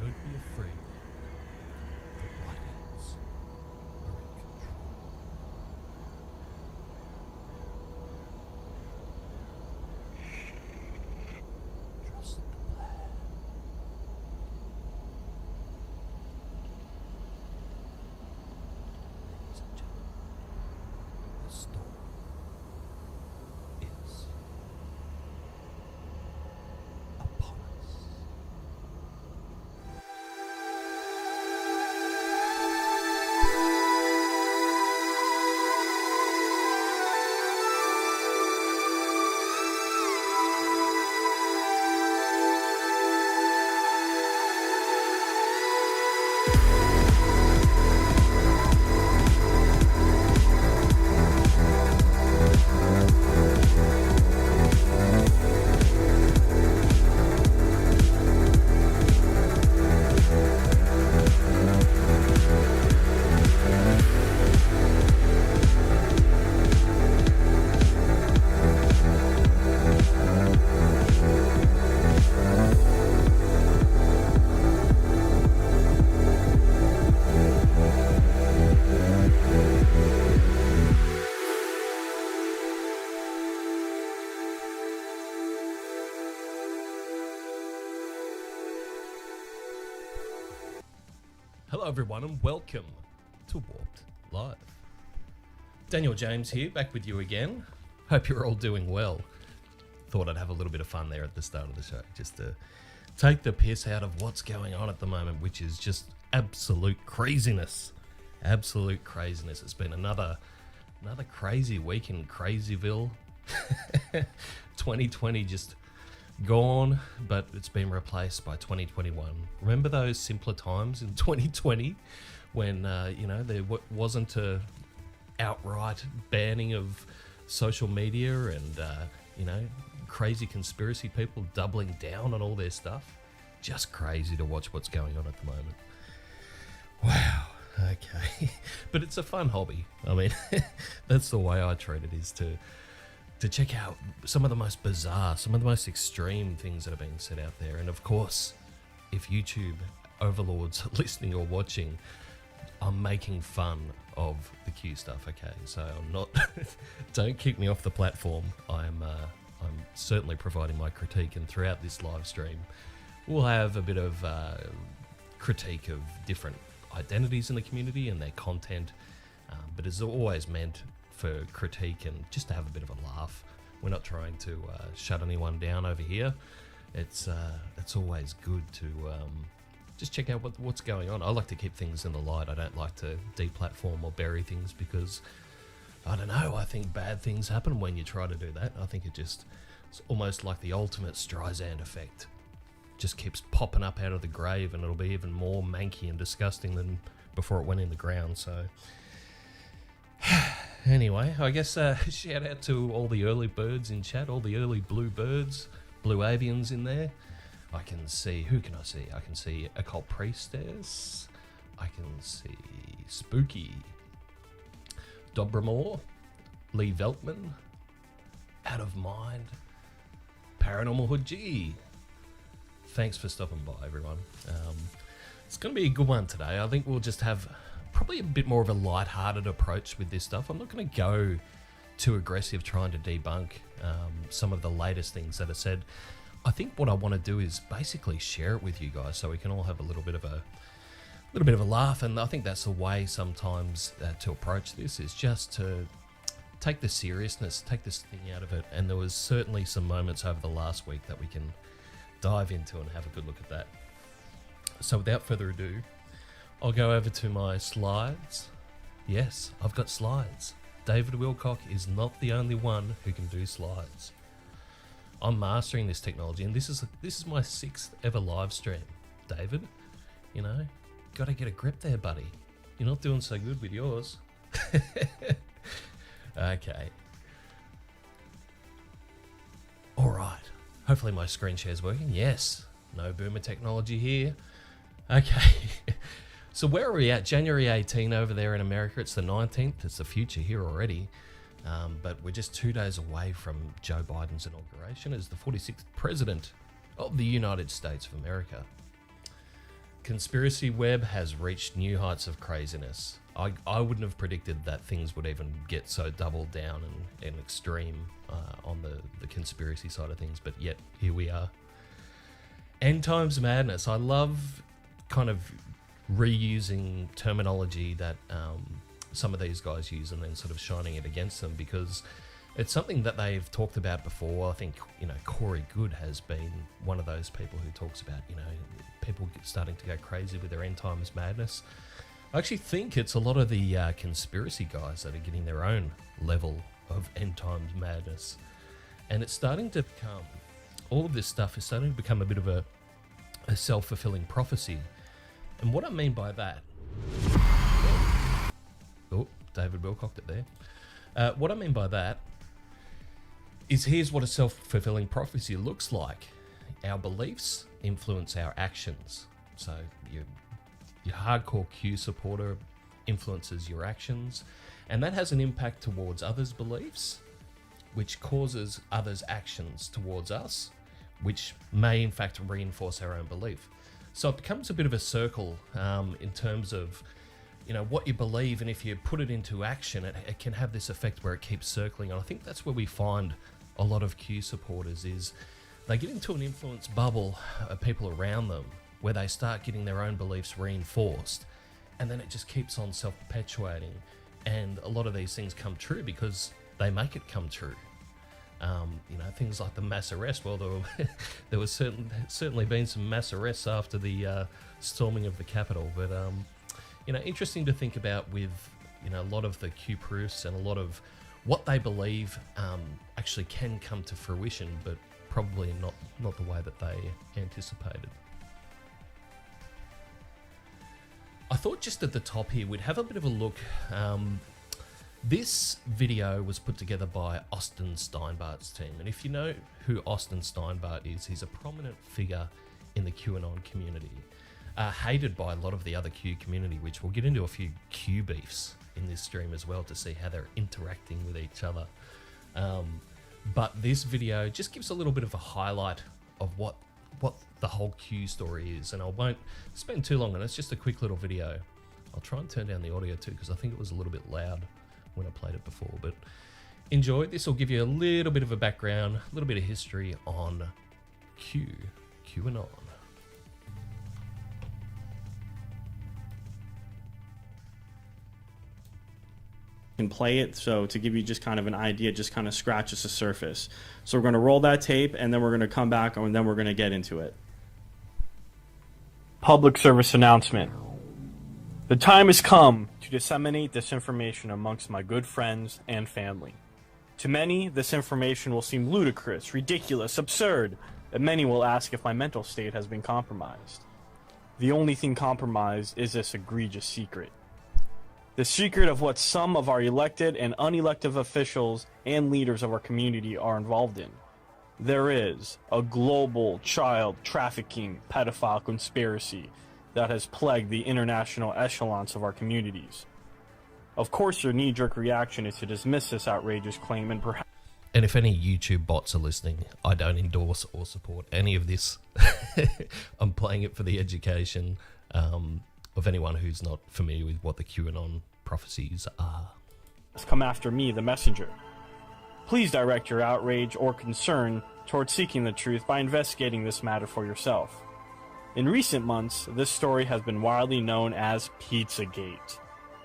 Don't be afraid. The Whiteheads are in control. Trust the plan. Ladies and gentlemen, the storm is upon us. Hello everyone and welcome to Warped Live. Daniel James here, back with you again. Hope you're all doing well. Thought I'd have a little bit of fun there at the start of the show, just to take the piss out of what's going on at the moment, which is just absolute craziness. Absolute craziness. It's been another crazy week in Crazyville. 2020 just gone, but it's been replaced by 2021. Remember those simpler times in 2020 when there wasn't a outright banning of social media and crazy conspiracy people doubling down on all their stuff? Just crazy to watch what's going on at the moment. Wow. Okay. But it's a fun hobby. I mean, that's the way I treat it, is to check out some of the most bizarre, some of the most extreme things that are being said out there. And of course, if YouTube overlords are listening or watching, I'm making fun of the Q stuff, okay? So I'm not, don't kick me off the platform. I'm certainly providing my critique, and throughout this live stream, we'll have a bit of critique of different identities in the community and their content, but it's always meant for critique and just to have a bit of a laugh. We're not trying to shut anyone down over here. It's always good to just check out what's going on. I like to keep things in the light. I don't like to deplatform or bury things because, I don't know, I think bad things happen when you try to do that. I think it's almost like the ultimate Streisand effect. Just keeps popping up out of the grave, and it'll be even more manky and disgusting than before it went in the ground. So anyway, I guess shout out to all the early birds in chat, all the early blue birds, blue avians in there. I can see, who can I see? I can see Occult Priestess. I can see Spooky, Dobramore, Lee Veltman, Out of Mind, Paranormal Hood G. Thanks for stopping by, everyone. It's going to be a good one today. I think we'll just have probably a bit more of a light-hearted approach with this stuff. I'm not going to go too aggressive trying to debunk some of the latest things that are said. I think what I want to do is basically share it with you guys so we can all have a little bit of a laugh. And I think that's the way sometimes to approach this, is just to take the seriousness, take this thing out of it. And there was certainly some moments over the last week that we can dive into and have a good look at that. So without further ado, I'll go over to my slides. Yes, I've got slides. David Wilcock is not the only one who can do slides. I'm mastering this technology, and this is my 6th ever live stream. David, gotta get a grip there, buddy. You're not doing so good with yours. Okay. All right. Hopefully my screen share's working. Yes. No boomer technology here. Okay. So where are we at? January 18 over there in America. It's the 19th. It's the future here already. But we're just 2 days away from Joe Biden's inauguration as the 46th president of the United States of America. conspiracy web has reached new heights of craziness. I wouldn't have predicted that things would even get so doubled down and extreme on the conspiracy side of things, but yet here we are. End times madness. I love kind of reusing terminology that some of these guys use and then sort of shining it against them, because it's something that they've talked about before. I think, Corey Good has been one of those people who talks about, people starting to go crazy with their end times madness. I actually think it's a lot of the conspiracy guys that are getting their own level of end times madness. And it's starting to become, all of this stuff is starting to become a bit of a self-fulfilling prophecy. And what I mean by that, David Wilcocked it there. What I mean by that is, here's what a self-fulfilling prophecy looks like. Our beliefs influence our actions. So your hardcore Q supporter influences your actions, and that has an impact towards others' beliefs, which causes others' actions towards us, which may in fact reinforce our own belief. So it becomes a bit of a circle in terms of what you believe, and if you put it into action, it can have this effect where it keeps circling. And I think that's where we find a lot of Q supporters is they get into an influence bubble of people around them where they start getting their own beliefs reinforced, and then it just keeps on self-perpetuating. And a lot of these things come true because they make it come true. Things like the mass arrest. Well, there was certainly been some mass arrests after the storming of the Capitol, but interesting to think about with a lot of the Q proofs and a lot of what they believe actually can come to fruition, but probably not the way that they anticipated. I thought just at the top here we'd have a bit of a look. This video was put together by Austin Steinbart's team, and if you know who Austin Steinbart is, he's a prominent figure in the QAnon community, hated by a lot of the other Q community, which we'll get into a few Q beefs in this stream as well to see how they're interacting with each other. But this video just gives a little bit of a highlight of what the whole Q story is, and I won't spend too long on it. It's just a quick little video. I'll try and turn down the audio too, because I think it was a little bit loud when I played it before, but enjoy. This will give you a little bit of a background, a little bit of history on QAnon. Can play it, so to give you just kind of an idea, just kind of scratches the surface. So we're going to roll that tape, and then we're going to come back, and then we're going to get into it. Public service announcement. The time has come to disseminate this information amongst my good friends and family. To many, this information will seem ludicrous, ridiculous, absurd, and many will ask if my mental state has been compromised. The only thing compromised is this egregious secret. The secret of what some of our elected and unelected officials and leaders of our community are involved in. There is a global child trafficking pedophile conspiracy that has plagued the international echelons of our communities. Of course, your knee-jerk reaction is to dismiss this outrageous claim and perhaps... And if any YouTube bots are listening, I don't endorse or support any of this. I'm playing it for the education of anyone who's not familiar with what the QAnon prophecies are. Come after me, the messenger. Please direct your outrage or concern towards seeking the truth by investigating this matter for yourself. In recent months, this story has been widely known as Pizzagate,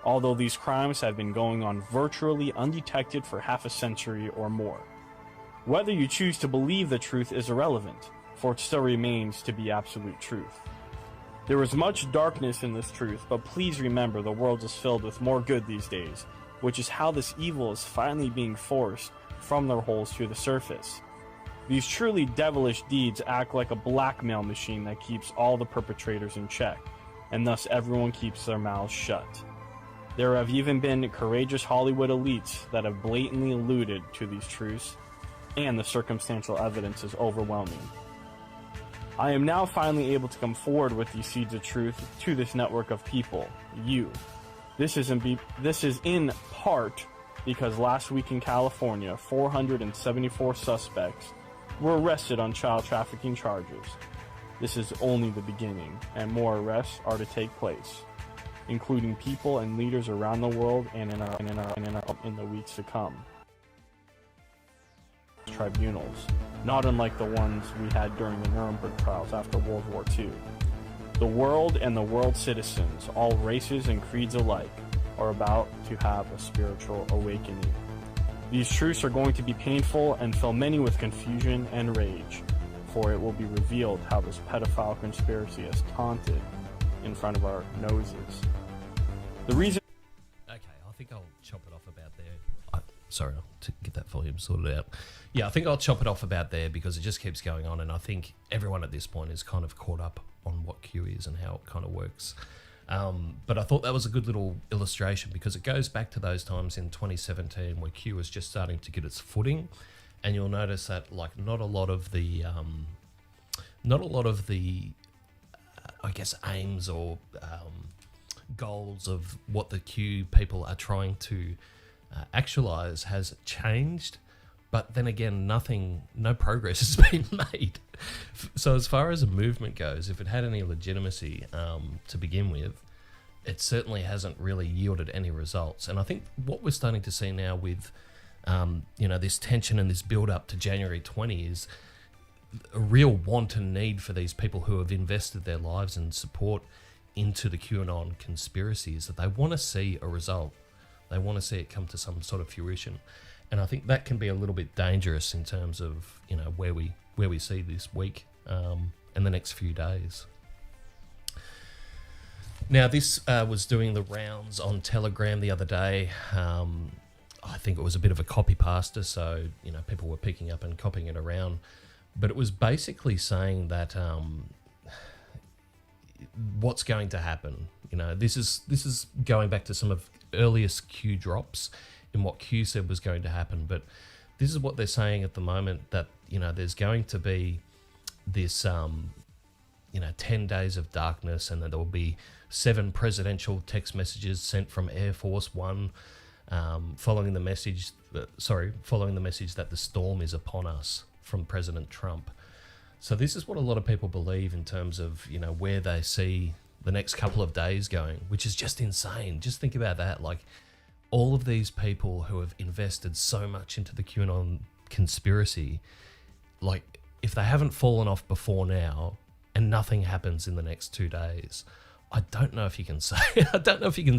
although these crimes have been going on virtually undetected for half a century or more. Whether you choose to believe the truth is irrelevant, for it still remains to be absolute truth. There is much darkness in this truth, but please remember the world is filled with more good these days, which is how this evil is finally being forced from their holes to the surface. These truly devilish deeds act like a blackmail machine that keeps all the perpetrators in check, and thus everyone keeps their mouths shut. There have even been courageous Hollywood elites that have blatantly alluded to these truths, and the circumstantial evidence is overwhelming. I am now finally able to come forward with these seeds of truth to this network of people, you. This is in part because last week in California, 474 suspects were arrested on child trafficking charges. This is only the beginning, and more arrests are to take place, including people and leaders around the world and in the weeks to come. Tribunals, not unlike the ones we had during the Nuremberg trials after World War II. The world and the world's citizens, all races and creeds alike, are about to have a spiritual awakening. These truths are going to be painful and fill many with confusion and rage, for it will be revealed how this pedophile conspiracy is taunted in front of our noses. The reason... Okay, I think I'll chop it off about there. Sorry, to get that volume sorted out. Yeah, I think I'll chop it off about there because it just keeps going on, and I think everyone at this point is kind of caught up on what Q is and how it kind of works. But I thought that was a good little illustration because it goes back to those times in 2017 where Q was just starting to get its footing, and you'll notice that like not a lot of the I guess aims or goals of what the Q people are trying to actualize has changed. But then again, no progress has been made. So as far as a movement goes, if it had any legitimacy to begin with, it certainly hasn't really yielded any results. And I think what we're starting to see now with, this tension and this build up to January 20 is a real want and need for these people who have invested their lives and support into the QAnon conspiracy is that they want to see a result. They want to see it come to some sort of fruition. And I think that can be a little bit dangerous in terms of, where we see this week and the next few days. Now, this was doing the rounds on Telegram the other day. I think it was a bit of a copy paster, so, people were picking up and copying it around. But it was basically saying that what's going to happen. This is going back to some of earliest Q drops in what Q said was going to happen, but this is what they're saying at the moment, that there's going to be this 10 days of darkness, and that there will be 7 presidential text messages sent from Air Force One following the message that the storm is upon us from President Trump. So this is what a lot of people believe in terms of where they see the next couple of days going, which is just insane. Just think about that. Like, all of these people who have invested so much into the QAnon conspiracy, like, if they haven't fallen off before now and nothing happens in the next 2 days, I don't know if you can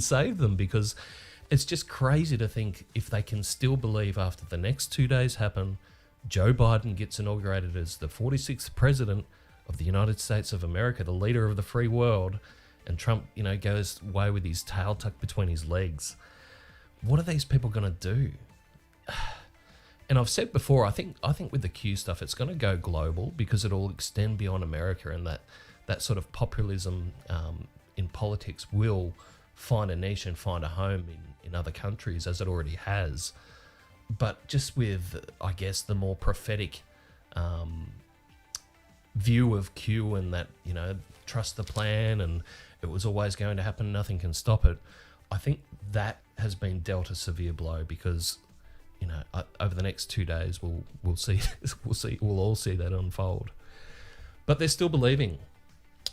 save them, because it's just crazy to think if they can still believe after the next 2 days happen, Joe Biden gets inaugurated as the 46th president of the United States of America, the leader of the free world, and Trump, goes away with his tail tucked between his legs. What are these people going to do? And I've said before, I think with the Q stuff, it's going to go global because it'll extend beyond America, and that sort of populism in politics will find a niche and find a home in other countries, as it already has. But just with, I guess, the more prophetic view of Q, and that, trust the plan and it was always going to happen, nothing can stop it. I think that has been dealt a severe blow because, over the next 2 days we'll all see that unfold. But they're still believing.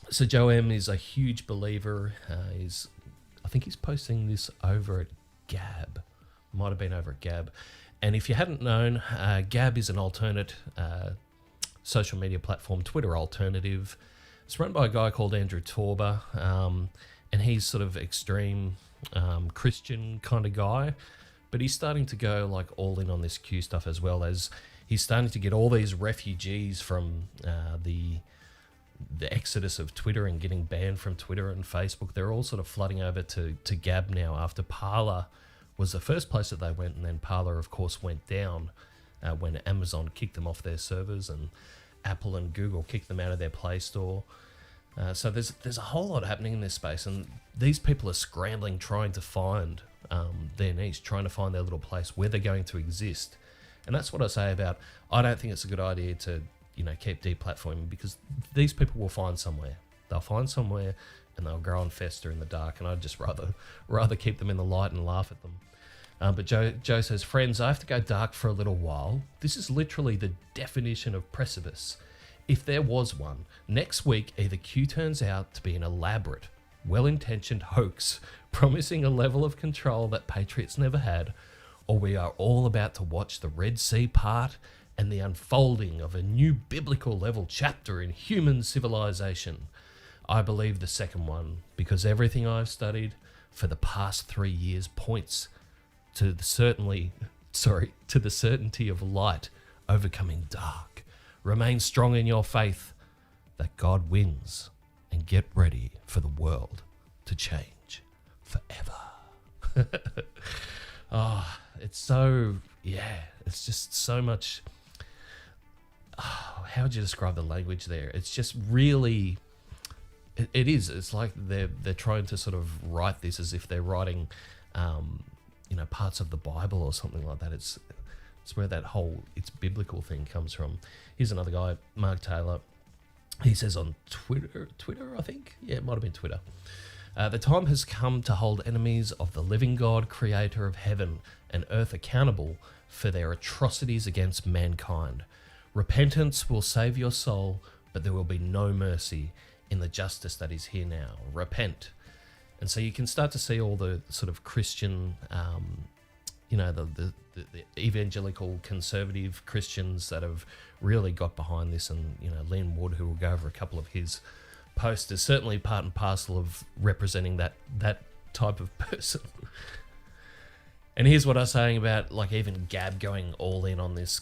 So Joe M is a huge believer. I think he's posting this over at Gab. Might have been over at Gab. And if you hadn't known, Gab is an alternate social media platform, Twitter alternative. It's run by a guy called Andrew Torba, and he's sort of extreme Christian kind of guy, but he's starting to go like all in on this Q stuff, as well as he's starting to get all these refugees from the exodus of Twitter and getting banned from Twitter and Facebook. They're all sort of flooding over to Gab now, after Parler was the first place that they went, and then Parler, of course, went down when Amazon kicked them off their servers and Apple and Google kicked them out of their Play Store. So there's a whole lot happening in this space, and these people are scrambling, trying to find their niche, trying to find their little place where they're going to exist. And that's what I say about, I don't think it's a good idea to keep deplatforming, because these people will find somewhere. They'll find somewhere and they'll grow and fester in the dark, and I'd just rather keep them in the light and laugh at them. But Joe says, friends, I have to go dark for a little while. This is literally the definition of precipice. if there was one, next week either Q turns out to be an elaborate, well-intentioned hoax promising a level of control that Patriots never had, or we are all about to watch the Red Sea part and the unfolding of a new biblical level chapter in human civilization. I believe the second one, because everything I've studied for the past 3 years points to the certainty of light overcoming dark. Remain strong in your faith that God wins, and get ready for the world to change forever. It's so, it's just so much. How would you describe the language there? It's just really, it is. It's like they're trying to sort of write this as if they're writing, parts of the Bible or something like that. It's where that whole it's biblical thing comes from. Here's another guy, Mark Taylor. He says on Twitter, I think? Yeah, it might have been Twitter. The time has come to hold enemies of the living God, creator of heaven and earth, accountable for their atrocities against mankind. Repentance will save your soul, but there will be no mercy in the justice that is here now. Repent. And so you can start to see all the sort of Christian, the evangelical conservative Christians that have really got behind this. And, Len Wood, who will go over a couple of his posts, is certainly part and parcel of representing that type of person. And here's what I was saying about, like, even Gab going all in on this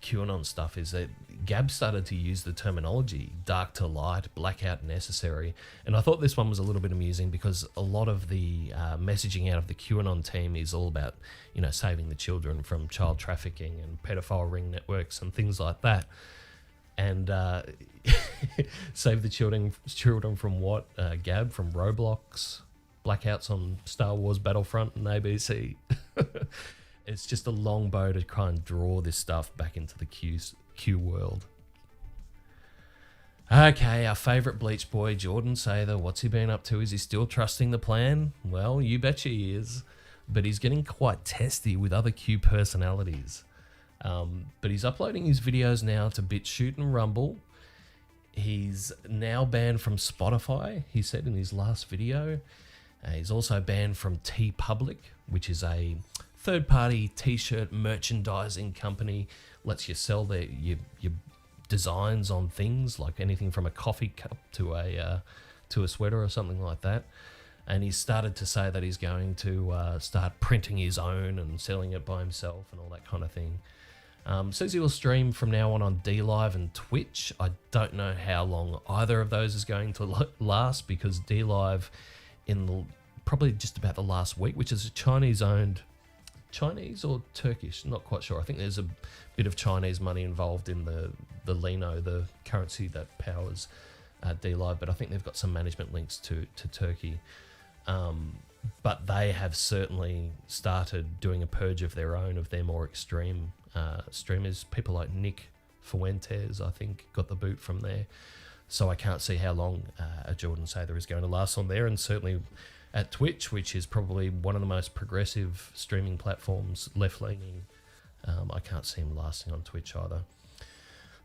QAnon stuff, is that Gab started to use the terminology dark to light, blackout necessary. And I thought this one was a little bit amusing because a lot of the messaging out of the QAnon team is all about, saving the children from child trafficking and pedophile ring networks and things like that. And save the children from what? Gab, from Roblox, blackouts on Star Wars Battlefront and ABC. It's just a long bow to kind of draw this stuff back into the Q world. Okay, our favourite Bleach boy, Jordan Sather, what's he been up to? Is he still trusting the plan? Well, you betcha he is. But he's getting quite testy with other Q personalities. But he's uploading his videos now to BitChute and Rumble. He's now banned from Spotify, he said in his last video. He's also banned from TeePublic, which is a third-party t-shirt merchandising company. Lets you sell your designs on things, like anything from a coffee cup to a sweater or something like that. And he's started to say that he's going to start printing his own and selling it by himself and all that kind of thing. Says he will stream from now on DLive and Twitch. I don't know how long either of those is going to last, because DLive probably just about the last week, which is a Chinese or Turkish, not quite sure. I think there's a bit of Chinese money involved in the Lino, the currency that powers DLive, but I think they've got some management links to Turkey. But they have certainly started doing a purge of their own, of their more extreme streamers. People like Nick Fuentes, I think, got the boot from there. So I can't see how long a Jordan Sather is going to last on there, and certainly at Twitch, which is probably one of the most progressive streaming platforms, left-leaning. I can't see him lasting on Twitch either.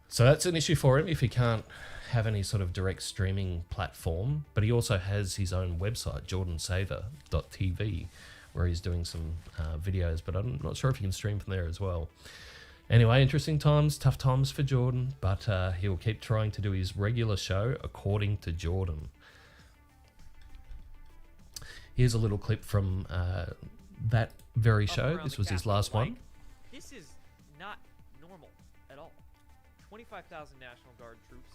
So that's an issue for him if he can't have any sort of direct streaming platform. But he also has his own website, jordansather.tv, where he's doing some videos, but I'm not sure if he can stream from there as well. Anyway, interesting times, tough times for Jordan, but he'll keep trying to do his regular show, according to Jordan. Here's a little clip from that very show. This was his last one. This is not normal at all. 25,000 National Guard troops,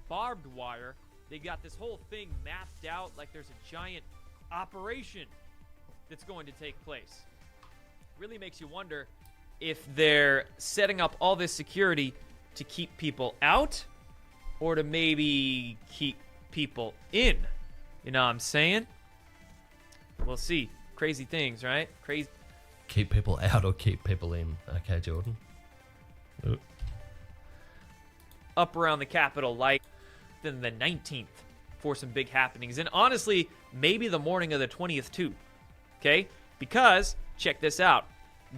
barbed wire. They got this whole thing mapped out like there's a giant operation that's going to take place. Really makes you wonder if they're setting up all this security to keep people out or to maybe keep people in. You know what I'm saying? We'll see. Crazy things, right? Crazy. Keep people out or keep people in. Okay, Jordan. Ooh. Up around the Capitol, like then the 19th for some big happenings. And honestly, maybe the morning of the 20th too. Okay? Because, check this out.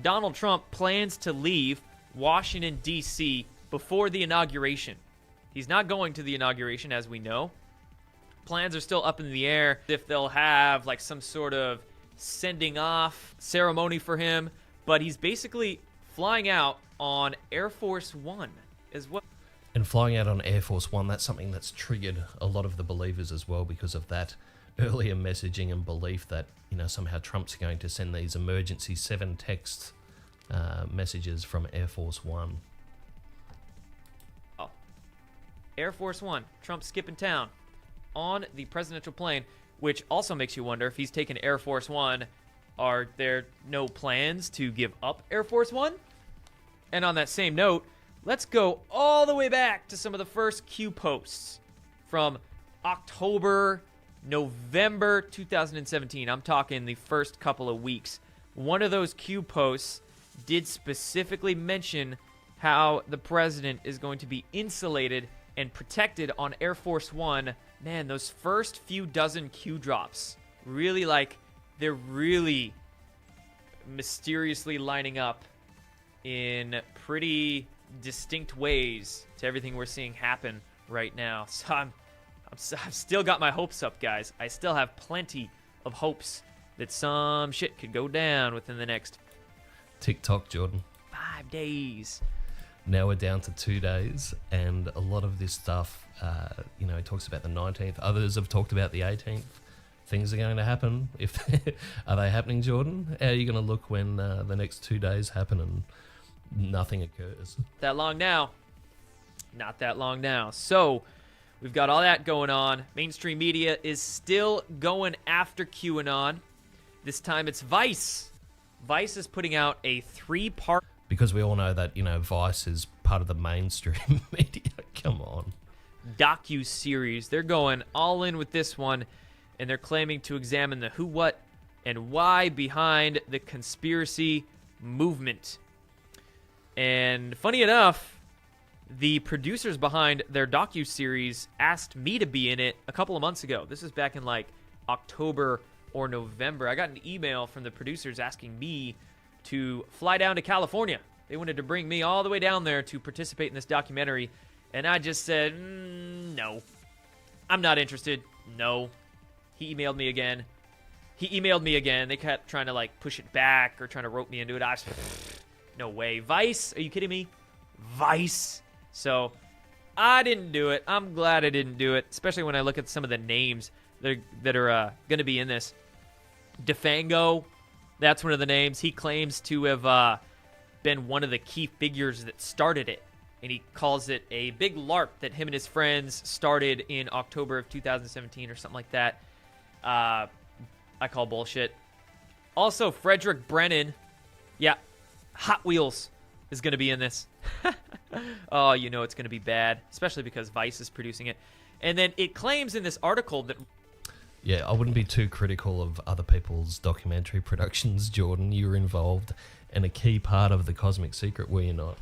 Donald Trump plans to leave Washington, D.C. before the inauguration. He's not going to the inauguration, as we know. Plans are still up in the air if they'll have like some sort of sending off ceremony for him, but he's basically flying out on Air Force One as well. And flying out on Air Force One, that's something that's triggered a lot of the believers as well because of that earlier messaging and belief that, you know, somehow Trump's going to send these emergency 7 text messages from Air Force One. Oh. Air Force One, Trump skipping town on the presidential plane, which also makes you wonder if he's taken Air Force One, are there no plans to give up Air Force One? And on that same note, let's go all the way back to some of the first Q posts from October, November 2017. I'm talking the first couple of weeks. One of those Q posts did specifically mention how the president is going to be insulated and protected on Air Force One. Man, those first few dozen Q drops, really they're really mysteriously lining up in pretty distinct ways to everything we're seeing happen right now. So I've still got my hopes up, guys. I still have plenty of hopes that some shit could go down within the next TikTok, Jordan. 5 days. Now we're down to 2 days, and a lot of this stuff, he talks about the 19th. Others have talked about the 18th. Things are going to happen. Are they happening, Jordan? How are you going to look when the next 2 days happen and nothing occurs? That long now. Not that long now. So we've got all that going on. Mainstream media is still going after QAnon. This time it's Vice. Vice is putting out a 3-part... Because we all know that, Vice is part of the mainstream media. Come on. Docu-series. They're going all in with this one, and they're claiming to examine the who, what, and why behind the conspiracy movement. And funny enough, the producers behind their docu-series asked me to be in it a couple of months ago. This is back in October or November. I got an email from the producers asking me to fly down to California. They wanted to bring me all the way down there to participate in this documentary, and I just said, no. I'm not interested. No. He emailed me again. They kept trying to push it back or trying to rope me into it. I was, no way. Vice? Are you kidding me? Vice? So I didn't do it. I'm glad I didn't do it, especially when I look at some of the names that are going to be in this. DeFango, that's one of the names. He claims to have been one of the key figures that started it. And he calls it a big LARP that him and his friends started in October of 2017 or something like that. I call bullshit. Also, Frederick Brennan. Yeah, Hot Wheels is going to be in this. Oh, it's going to be bad, especially because Vice is producing it. And then it claims in this article that... Yeah, I wouldn't be too critical of other people's documentary productions, Jordan. You were involved and a key part of the Cosmic Secret, were you not?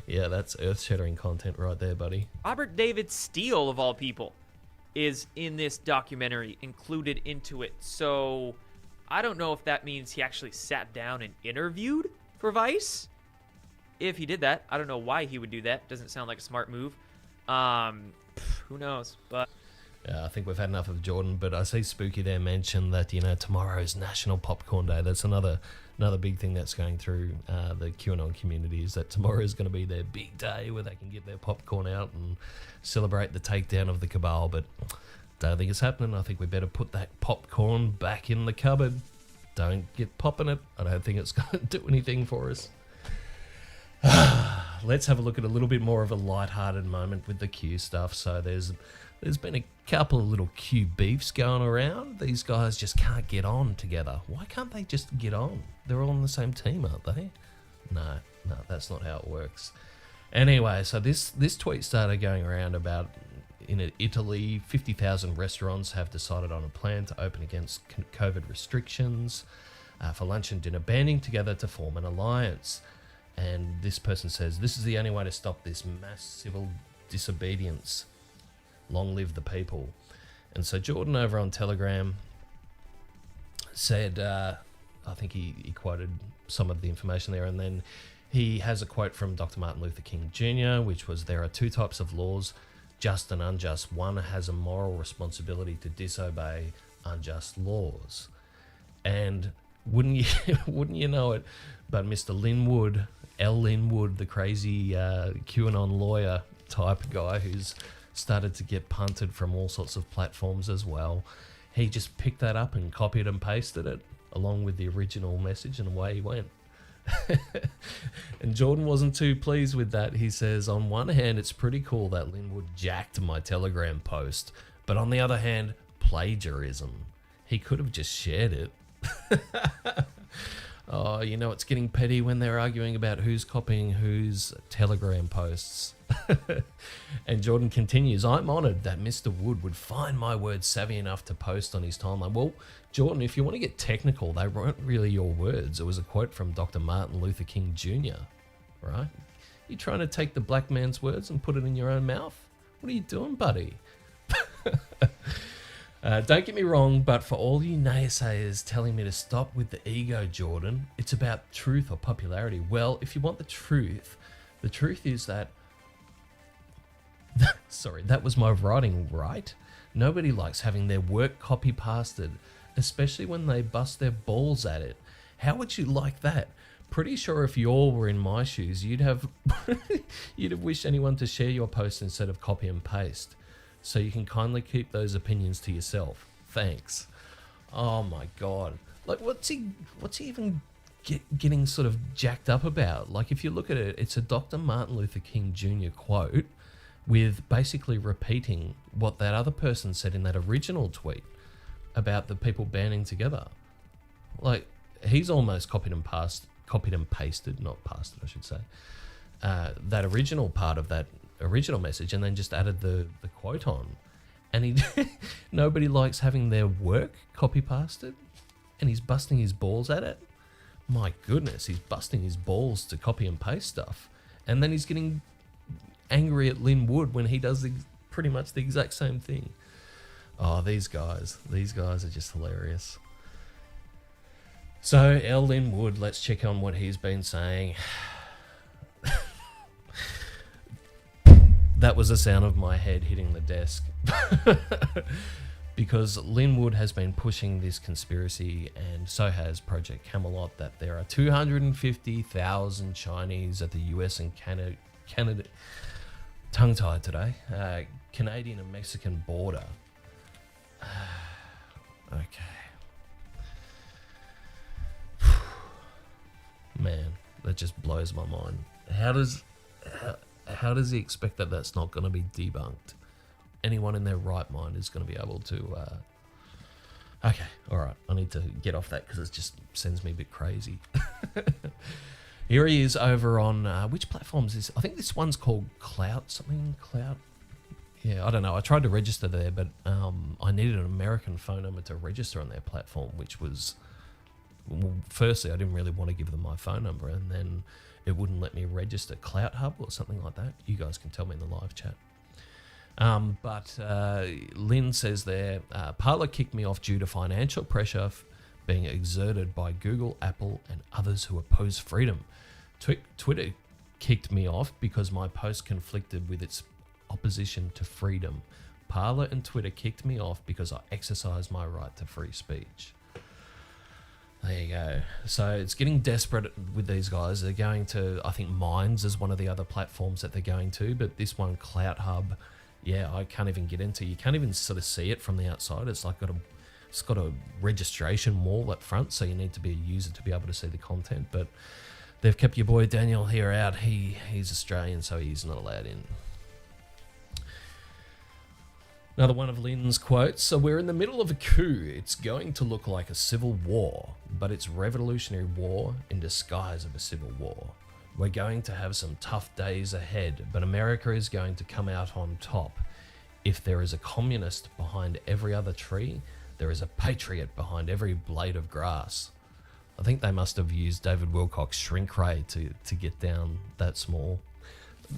Yeah, that's earth-shattering content right there, buddy. Robert David Steele, of all people, is in this documentary, included into it. So I don't know if that means he actually sat down and interviewed for Vice. If he did that, I don't know why he would do that. Doesn't sound like a smart move. Who knows? But I think we've had enough of Jordan, but I see Spooky there mention that, tomorrow's National Popcorn Day. That's another big thing that's going through the QAnon community, is that tomorrow is going to be their big day where they can get their popcorn out and celebrate the takedown of the cabal. But don't think it's happening. I think we better put that popcorn back in the cupboard. Don't get popping it. I don't think it's going to do anything for us. Let's have a look at a little bit more of a light-hearted moment with the Q stuff. So there's been a couple of little Q beefs going around. These guys just can't get on together. Why can't they just get on? They're all on the same team, aren't they? No, that's not how it works. Anyway, so this tweet started going around about, in Italy, 50,000 restaurants have decided on a plan to open against COVID restrictions for lunch and dinner, banding together to form an alliance. And this person says, this is the only way to stop this mass civil disobedience. Long live the people. And so Jordan over on Telegram said, I think he quoted some of the information there, and then He has a quote from Dr. Martin Luther King Jr., which was, "There are two types of laws, just and unjust. One has a moral responsibility to disobey unjust laws." And wouldn't you wouldn't you know it, but Mr. Linwood, L. Linwood, the crazy QAnon lawyer type guy who's started to get punted from all sorts of platforms as well, he just picked that up and copied and pasted it along with the original message, and away he went. And Jordan wasn't too pleased with that. He says, "On one hand, it's pretty cool that Linwood jacked my Telegram post, but on the other hand, plagiarism. He could have just shared it." Oh, you know, it's getting petty when they're arguing about who's copying whose Telegram posts. And Jordan continues, "I'm honoured that Mr. Wood would find my words savvy enough to post on his timeline." Well, Jordan, if you want to get technical, they weren't really your words. It was a quote from Dr. Martin Luther King Jr., right? You trying to take the black man's words and put it in your own mouth? What are you doing, buddy? Don't get me wrong, but for all you naysayers telling me to stop with the ego, Jordan, it's about truth or popularity. Well, if you want the truth is that... Sorry, that was my writing, right? Nobody likes having their work copy-pasted, especially when they bust their balls at it. How would you like that? Pretty sure if you all were in my shoes, you'd have wished anyone to share your post instead of copy and paste. So you can kindly keep those opinions to yourself. Thanks. Oh my God. Like, what's he even getting sort of jacked up about? Like, if you look at it, it's a Dr. Martin Luther King Jr. quote with basically repeating what that other person said in that original tweet about the people banding together. Like, he's almost copied and pasted, not pasted, I should say, that original part of that original message, and then just added the quote on. And he nobody likes having their work copy pasted, and he's busting his balls at it. My goodness, he's busting his balls to copy and paste stuff, and then he's getting angry at Linwood when he does pretty much the exact same thing. Oh, these guys are just hilarious. So L. Linwood, let's check on what he's been saying. That was the sound of my head hitting the desk. Because Linwood has been pushing this conspiracy, and so has Project Camelot, that there are 250,000 Chinese at the US and Canada tongue-tied today, Canadian and Mexican border. Okay. Man, that just blows my mind. How does he expect that that's not going to be debunked? Anyone in their right mind is going to be able to... Okay, all right. I need to get off that because it just sends me a bit crazy. Here he is over on... which platform is this? I think this one's called Clout. Yeah, I don't know. I tried to register there, but I needed an American phone number to register on their platform, which was... Well, firstly, I didn't really want to give them my phone number, and then it wouldn't let me register. Clout Hub or something like that. You guys can tell me in the live chat. But Lynn says there, Parler kicked me off due to financial pressure being exerted by Google, Apple, and others who oppose freedom. Twitter kicked me off because my post conflicted with its opposition to freedom. Parler and Twitter kicked me off because I exercised my right to free speech. There you go. So it's getting desperate with these guys. They're going to, I think Minds is one of the other platforms that they're going to, but this one, Clout Hub, yeah, I can't even get into. You can't even sort of see it from the outside. It's like it's got a registration wall up front, so you need to be a user to be able to see the content. But they've kept your boy Daniel here out. He's Australian, so he's not allowed in. Another one of Lynn's quotes. So we're in the middle of a coup. It's going to look like a civil war, but it's revolutionary war in disguise of a civil war. We're going to have some tough days ahead, but America is going to come out on top. If there is a communist behind every other tree, there is a patriot behind every blade of grass. I think they must have used David Wilcock's shrink ray to get down that small.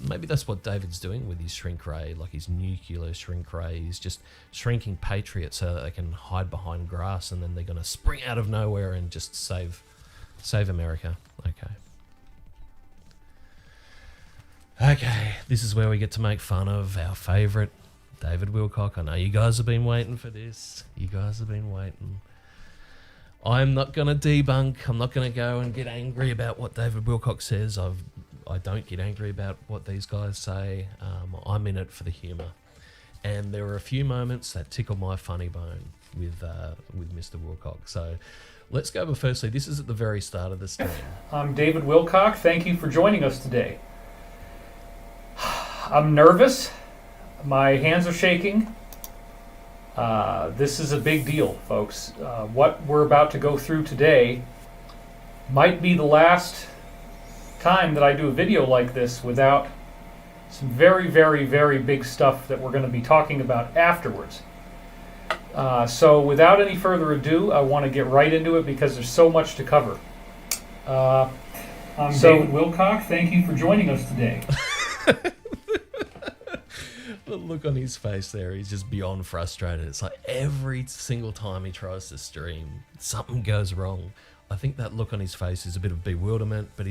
Maybe that's what David's doing with his shrink ray, like his nuclear shrink ray. He's just shrinking patriots so that they can hide behind grass, and then they're going to spring out of nowhere and just save America. Okay. Okay, this is where we get to make fun of our favourite David Wilcock. I know you guys have been waiting for this. You guys have been waiting. I'm not going to debunk. I'm not going to go and get angry about what David Wilcock says. I don't get angry about what these guys say. I'm in it for the humour. And there were a few moments that tickled my funny bone with Mr. Wilcock. So let's go over firstly. This is at the very start of the stream. I'm David Wilcock. Thank you for joining us today. I'm nervous. My hands are shaking. This is a big deal, folks. What we're about to go through today might be the last time that I do a video like this without some very, very, very big stuff that we're going to be talking about afterwards. So without any further ado, I want to get right into it because there's so much to cover. I'm David Wilcock. Thank you for joining us today. The look on his face there, he's just beyond frustrated. It's like every single time he tries to stream, something goes wrong. I think that look on his face is a bit of bewilderment, but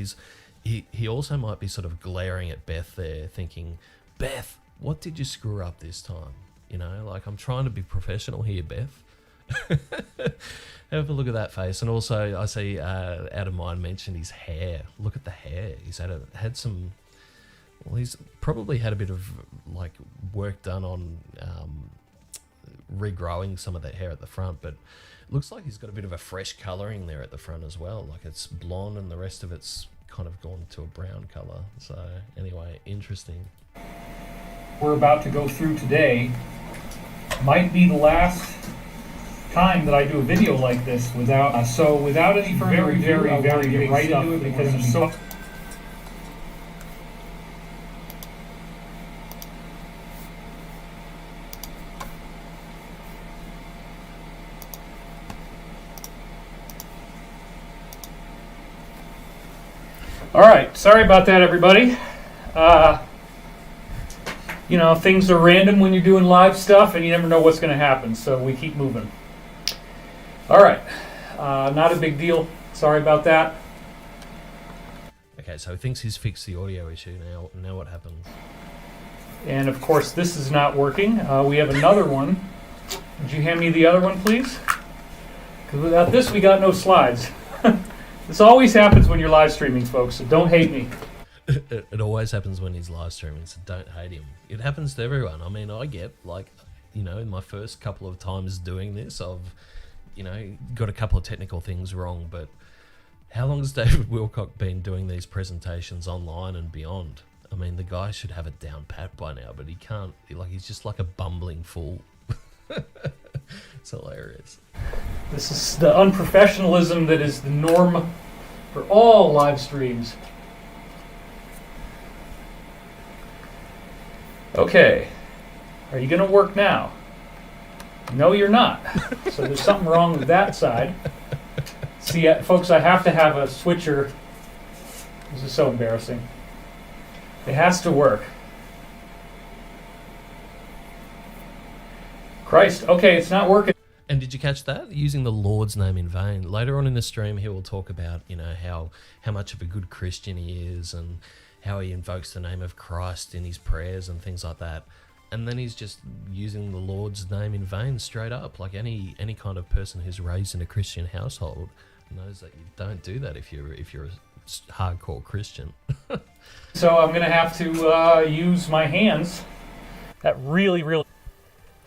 he also might be sort of glaring at Beth there, thinking, Beth, what did you screw up this time? You know, like, I'm trying to be professional here, Beth. Have a look at that face. And also, I see Adam Mine mentioned his hair. Look at the hair. He's had some... Well, he's probably had a bit of like work done on regrowing some of that hair at the front, but it looks like he's got a bit of a fresh colouring there at the front as well. Like it's blonde and the rest of it's kind of gone to a brown colour. So anyway, interesting. We're about to go through today might be the last time that I do a video like this without without any further ado, very get right into it because there's so... All right, sorry about that, everybody. You know, things are random when you're doing live stuff, and you never know what's going to happen, so we keep moving. All right, not a big deal. Sorry about that. Okay, so he thinks he's fixed the audio issue. Now what happens? And of course, this is not working. We have another one. Would you hand me the other one, please? Because without this, we got no slides. This always happens when you're live streaming, folks, so don't hate me. It always happens when he's live streaming, so don't hate him. It happens to everyone. I mean, I get, like, you know, in my first couple of times doing this, I've, you know, got a couple of technical things wrong, but how long has David Wilcock been doing these presentations online and beyond? I mean, the guy should have it down pat by now, but he can't. Like, he's just like a bumbling fool. It's hilarious. This is the unprofessionalism that is the norm for all live streams. Okay, are you going to work now? No, you're not. So there's something wrong with that side. See, folks, I have to have a switcher. This is so embarrassing. It has to work. Christ, okay, it's not working. And did you catch that? Using the Lord's name in vain. Later on in the stream, he will talk about, you know, how much of a good Christian he is and how he invokes the name of Christ in his prayers and things like that. And then he's just using the Lord's name in vain straight up. Like any kind of person who's raised in a Christian household knows that you don't do that if you're a hardcore Christian. So I'm going to have to use my hands. That really...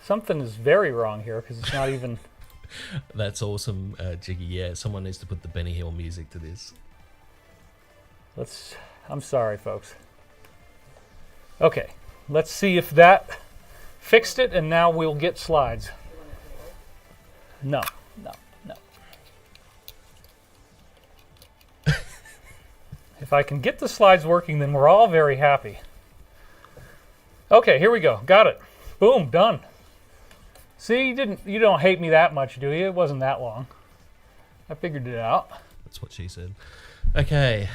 Something is very wrong here because it's not even... That's awesome, Jiggy. Yeah, someone needs to put the Benny Hill music to this. I'm sorry, folks. Okay, let's see if that fixed it, and now we'll get slides. No. If I can get the slides working, then we're all very happy. Okay, here we go. Got it. Boom, done. See, you don't hate me that much, do you? It wasn't that long. I figured it out. That's what she said. Okay.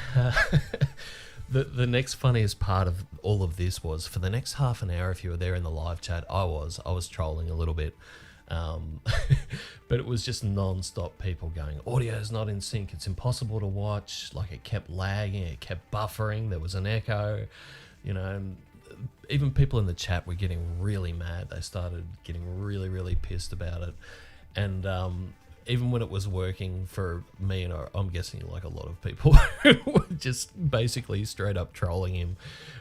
The next funniest part of all of this was, for the next half an hour, if you were there in the live chat, I was trolling a little bit. But it was just non-stop people going, audio's not in sync, it's impossible to watch. Like, it kept lagging, it kept buffering, there was an echo. you know, and even people in the chat were getting really mad. They started getting really, really pissed about it. And even when it was working for me, and I'm guessing like a lot of people who were just basically straight up trolling him,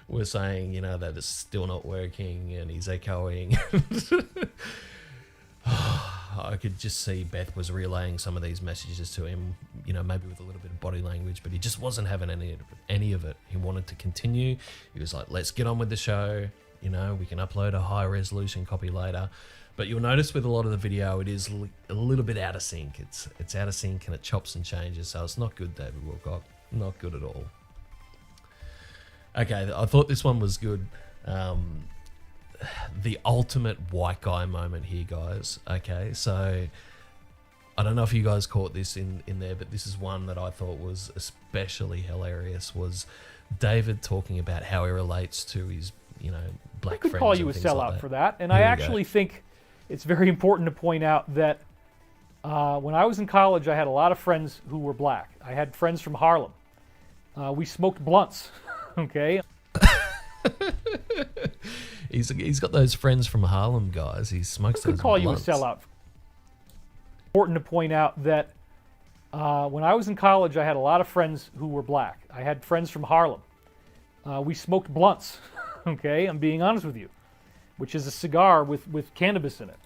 were saying, you know, that it's still not working and he's echoing. I could just see Beth was relaying some of these messages to him, you know, maybe with a little bit of body language, but he just wasn't having any of it. He wanted to continue. He was like, let's get on with the show. You know, we can upload a high resolution copy later. But you'll notice with a lot of the video, it is a little bit out of sync. It's out of sync and it chops and changes. So it's not good, David Wilcock. Not good at all. Okay, I thought this one was good. The ultimate white guy moment here, guys. Okay, so I don't know if you guys caught this in there, but this is one that I thought was especially hilarious. Was David talking about how he relates to his, you know, black friends? I could call you a and things like sellout that. for that, and Here I we go. actually think it's very important to point out that when I was in college, I had a lot of friends who were black. I had friends from Harlem. We smoked blunts, okay? He's got those friends from Harlem, guys. He smokes I could those call blunts. you a sellout. Important to point out that when I was in college, I had a lot of friends who were black. I had friends from Harlem. We smoked blunts, okay? I'm being honest with you, which is a cigar with cannabis in it.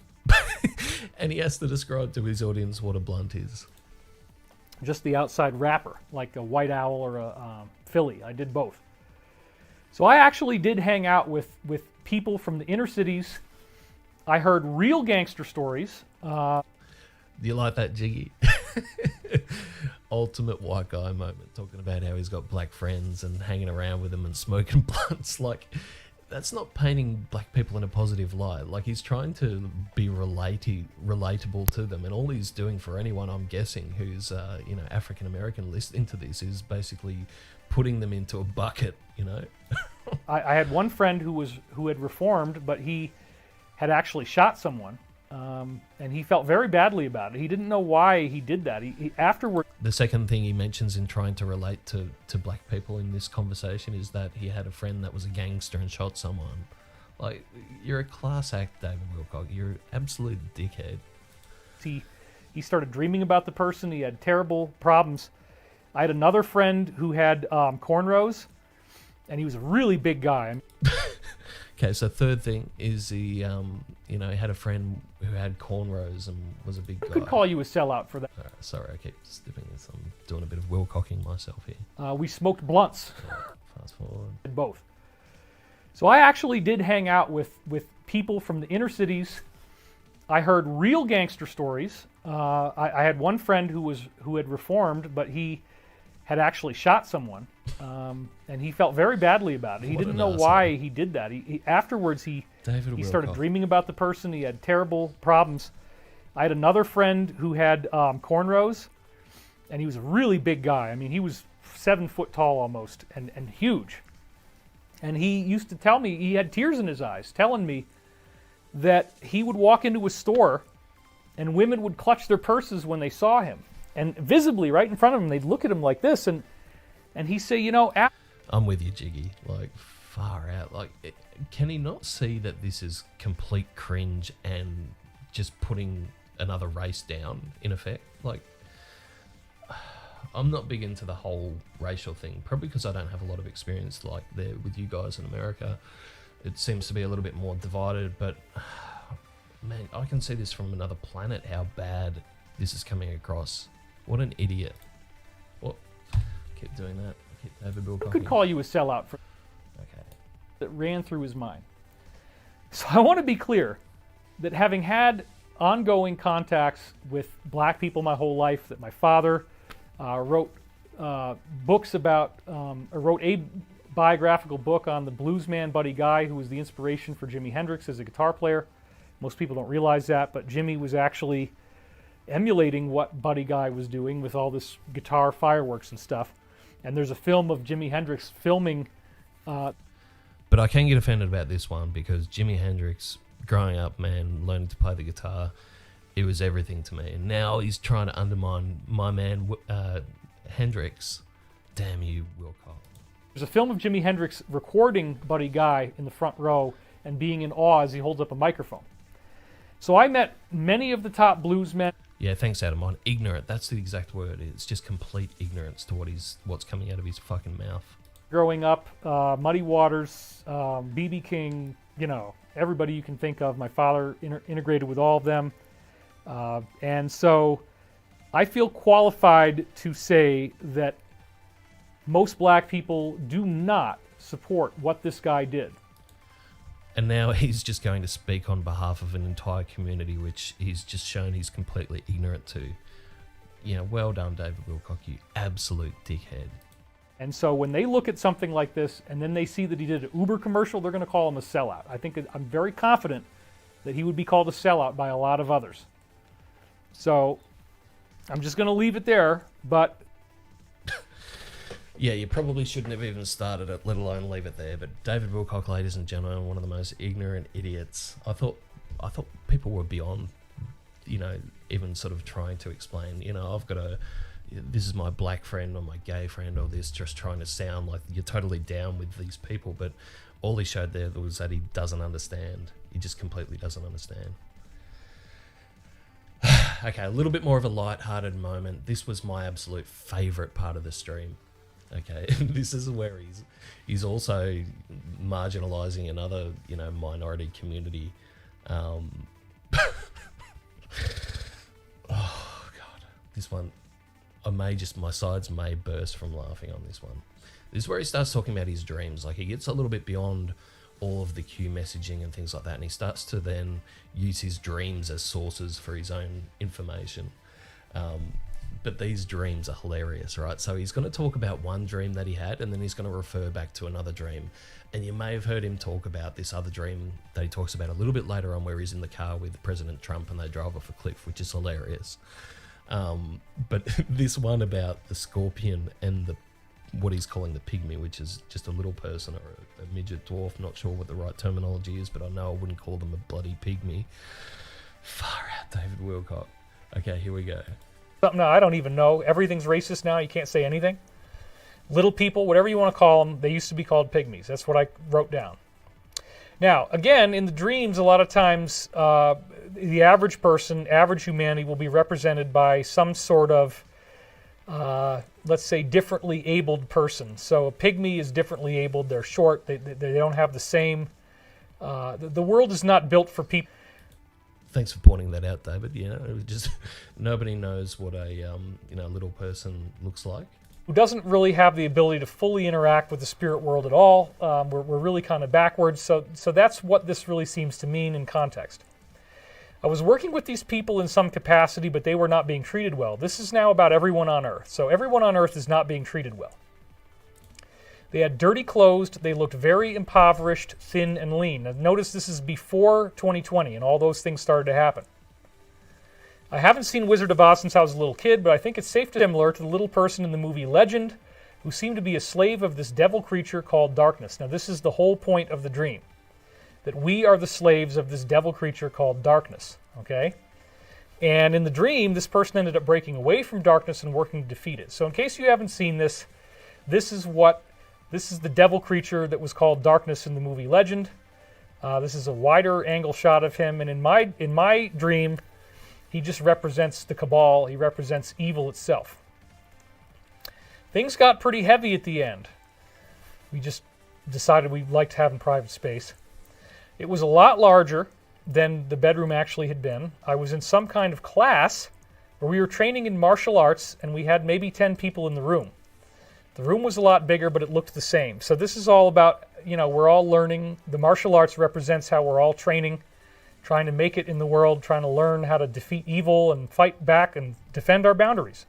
And he has to describe to his audience what a blunt is. Just the outside wrapper, like a white owl or a Philly. I did both. So I actually did hang out with people from the inner cities. I heard real gangster stories. Do you like that, Jiggy? Ultimate white guy moment, talking about how he's got black friends and hanging around with them and smoking blunts. Like, that's not painting black people in a positive light. Like, he's trying to be relatable to them, and all he's doing for anyone, I'm guessing, who's you know, African American listening to this, is basically putting them into a bucket, you know. I had one friend who had reformed, but he had actually shot someone, and he felt very badly about it. He didn't know why he did that. He afterward. The second thing he mentions in trying to relate to black people in this conversation is that he had a friend that was a gangster and shot someone. Like, you're a class act, David Wilcock. You're an absolute dickhead. He started dreaming about the person. He had terrible problems. I had another friend who had cornrows, and he was a really big guy. Okay, so third thing is he, you know, he had a friend who had cornrows and was a big guy. I could call you a sellout for that. Alright, sorry, I keep stepping this. I'm doing a bit of Wilcocking myself here. We smoked blunts. Fast forward. Did both. So I actually did hang out with people from the inner cities. I heard real gangster stories. I had one friend who had reformed, but he had actually shot someone, and he felt very badly about it. He What didn't an know asshole. why he did that. Afterwards he started Wilcock. dreaming about the person. He had terrible problems. I had another friend who had cornrows, and he was a really big guy. I mean, he was 7 foot tall almost, and huge. And he used to tell me, he had tears in his eyes, telling me that he would walk into a store and women would clutch their purses when they saw him. And visibly, right in front of him, they'd look at him like this, and he'd say, you know, I'm with you, Jiggy. Like, far out. Like, can he not see that this is complete cringe and just putting another race down, in effect? Like, I'm not big into the whole racial thing, probably because I don't have a lot of experience like there with you guys in America. It seems to be a little bit more divided, but man, I can see this from another planet, how bad this is coming across. What an idiot. What? Keep doing that. Keep David Wilcock. I could call you a sellout for Okay. that ran through his mind. So I want to be clear that having had ongoing contacts with black people my whole life, that my father wrote books about, or wrote a biographical book on the bluesman Buddy Guy, who was the inspiration for Jimi Hendrix as a guitar player. Most people don't realize that, but Jimmy was actually emulating what Buddy Guy was doing with all this guitar fireworks and stuff. And there's a film of Jimi Hendrix filming. But I can get offended about this one because Jimi Hendrix, growing up, man, learning to play the guitar, it was everything to me. And now he's trying to undermine my man Hendrix. Damn you, Wilcock. There's a film of Jimi Hendrix recording Buddy Guy in the front row and being in awe as he holds up a microphone. So I met many of the top bluesmen. Yeah, thanks, Adam. On ignorant, that's the exact word. It's just complete ignorance to what's coming out of his fucking mouth. Growing up, Muddy Waters, B.B. King, everybody you can think of. My father integrated with all of them. And so I feel qualified to say that most black people do not support what this guy did. And now he's just going to speak on behalf of an entire community, which he's just shown he's completely ignorant to. Well done, David Wilcock, you absolute dickhead. And so when they look at something like this and then they see that he did an Uber commercial, they're going to call him a sellout. I'm very confident that he would be called a sellout by a lot of others. So I'm just going to leave it there, but... Yeah, you probably shouldn't have even started it, let alone leave it there. But David Wilcock, ladies and gentlemen, one of the most ignorant idiots. I thought people were beyond, even sort of trying to explain. This is my black friend or my gay friend or this, just trying to sound like you're totally down with these people. But all he showed there was that he doesn't understand. He just completely doesn't understand. Okay, a little bit more of a light-hearted moment. This was my absolute favourite part of the stream. Okay, this is where he's also marginalising another, minority community. Oh God, this one, my sides may burst from laughing on this one. This is where he starts talking about his dreams. Like, he gets a little bit beyond all of the Q messaging and things like that, and he starts to then use his dreams as sources for his own information. But these dreams are hilarious, right? So he's going to talk about one dream that he had, and then he's going to refer back to another dream. And you may have heard him talk about this other dream that he talks about a little bit later on, where he's in the car with President Trump and they drive off a cliff, which is hilarious. But this one about the scorpion and what he's calling the pygmy, which is just a little person or a midget dwarf, not sure what the right terminology is, but I know I wouldn't call them a bloody pygmy. Far out, David Wilcock. Okay, here we go. Something I don't even know. Everything's racist now. You can't say anything. Little people, whatever you want to call them, they used to be called pygmies. That's what I wrote down. Now, again, in the dreams, a lot of times the average person, average humanity will be represented by some sort of, let's say, differently abled person. So a pygmy is differently abled. They're short. They don't have the same... the world is not built for people. Thanks for pointing that out, David. Just nobody knows what a little person looks like. Who doesn't really have the ability to fully interact with the spirit world at all. We're really kind of backwards. So that's what this really seems to mean in context. I was working with these people in some capacity, but they were not being treated well. This is now about everyone on Earth. So everyone on Earth is not being treated well. They had dirty clothes. They looked very impoverished, thin, and lean. Now, notice this is before 2020, and all those things started to happen. I haven't seen Wizard of Oz since I was a little kid, but I think it's safe to similar to the little person in the movie Legend, who seemed to be a slave of this devil creature called darkness. Now, this is the whole point of the dream, that we are the slaves of this devil creature called darkness, okay? And in the dream, this person ended up breaking away from darkness and working to defeat it. So in case you haven't seen this, this is the devil creature that was called Darkness in the movie Legend. This is a wider angle shot of him, and in my dream, he just represents the Cabal. He represents evil itself. Things got pretty heavy at the end. We just decided we'd like to have in private space. It was a lot larger than the bedroom actually had been. I was in some kind of class where we were training in martial arts, and we had maybe 10 people in the room. The room was a lot bigger, but it looked the same. So this is all about, we're all learning. The martial arts represents how we're all training, trying to make it in the world, trying to learn how to defeat evil and fight back and defend our boundaries.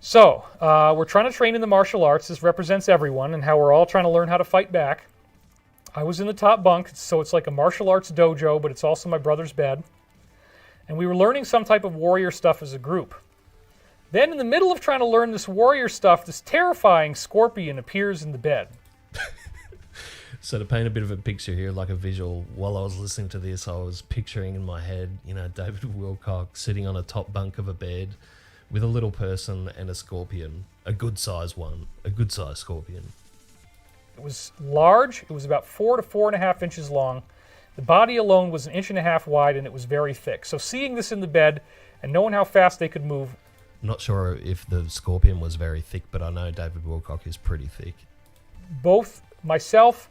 So we're trying to train in the martial arts. This represents everyone and how we're all trying to learn how to fight back. I was in the top bunk, so it's like a martial arts dojo, but it's also my brother's bed. And we were learning some type of warrior stuff as a group. Then in the middle of trying to learn this warrior stuff, this terrifying scorpion appears in the bed. So to paint a bit of a picture here, like a visual, while I was listening to this, I was picturing in my head, David Wilcock sitting on a top bunk of a bed with a little person and a scorpion. a good size one, a good size scorpion. It was large. It was about 4 to 4.5 inches long. The body alone was 1.5 inches wide, and it was very thick. So seeing this in the bed and knowing how fast they could move, I'm not sure if the scorpion was very thick, but I know David Wilcock is pretty thick. both myself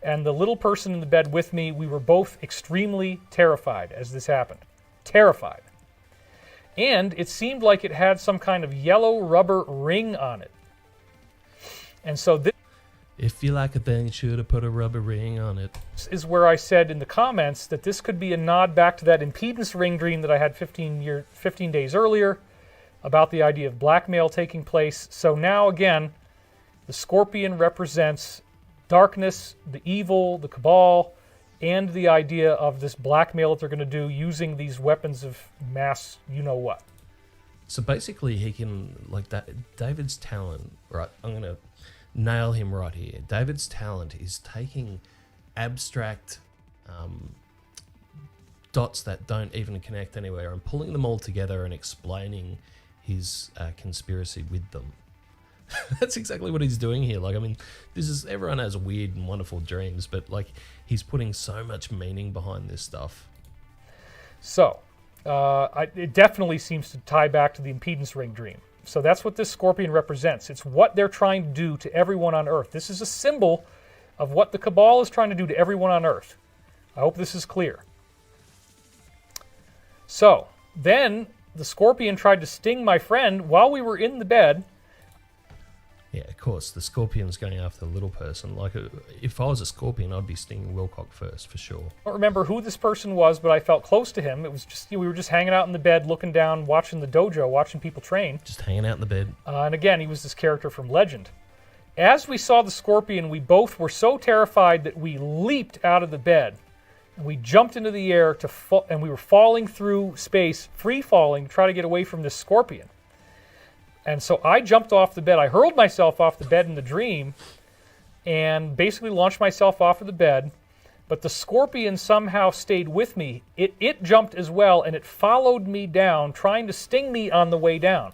and the little person in the bed with me, we were both extremely terrified as this happened. Terrified. And it seemed like it had some kind of yellow rubber ring on it. And so this If you like a thing, should have put a rubber ring on it. is where I said in the comments that this could be a nod back to that impedance ring dream that I had 15 days earlier about the idea of blackmail taking place. So now again, the scorpion represents darkness, the evil, the cabal, and the idea of this blackmail that they're going to do using these weapons of mass you-know-what. So basically, he can, like, that. David's talent, right? I'm going to nail him right here. David's talent is taking abstract dots that don't even connect anywhere and pulling them all together and explaining his conspiracy with them. That's exactly what he's doing here. Like, I mean, everyone has weird and wonderful dreams, but like, he's putting so much meaning behind this stuff. So, it definitely seems to tie back to the impedance ring dream. So that's what this scorpion represents. It's what they're trying to do to everyone on Earth. This is a symbol of what the cabal is trying to do to everyone on Earth. I hope this is clear. So, then the scorpion tried to sting my friend while we were in the bed. Yeah, of course, the scorpion's going after the little person. Like, if I was a scorpion, I'd be stinging Wilcock first, for sure. I don't remember who this person was, but I felt close to him. It was just, we were just hanging out in the bed, looking down, watching the dojo, watching people train. Just hanging out in the bed. And again, he was this character from Legend. As we saw the scorpion, we both were so terrified that we leaped out of the bed. And we jumped into the air and we were falling through space, free falling, to try to get away from this scorpion. And so I jumped off the bed. I hurled myself off the bed in the dream and basically launched myself off of the bed. But the scorpion somehow stayed with me. It jumped as well, and it followed me down, trying to sting me on the way down.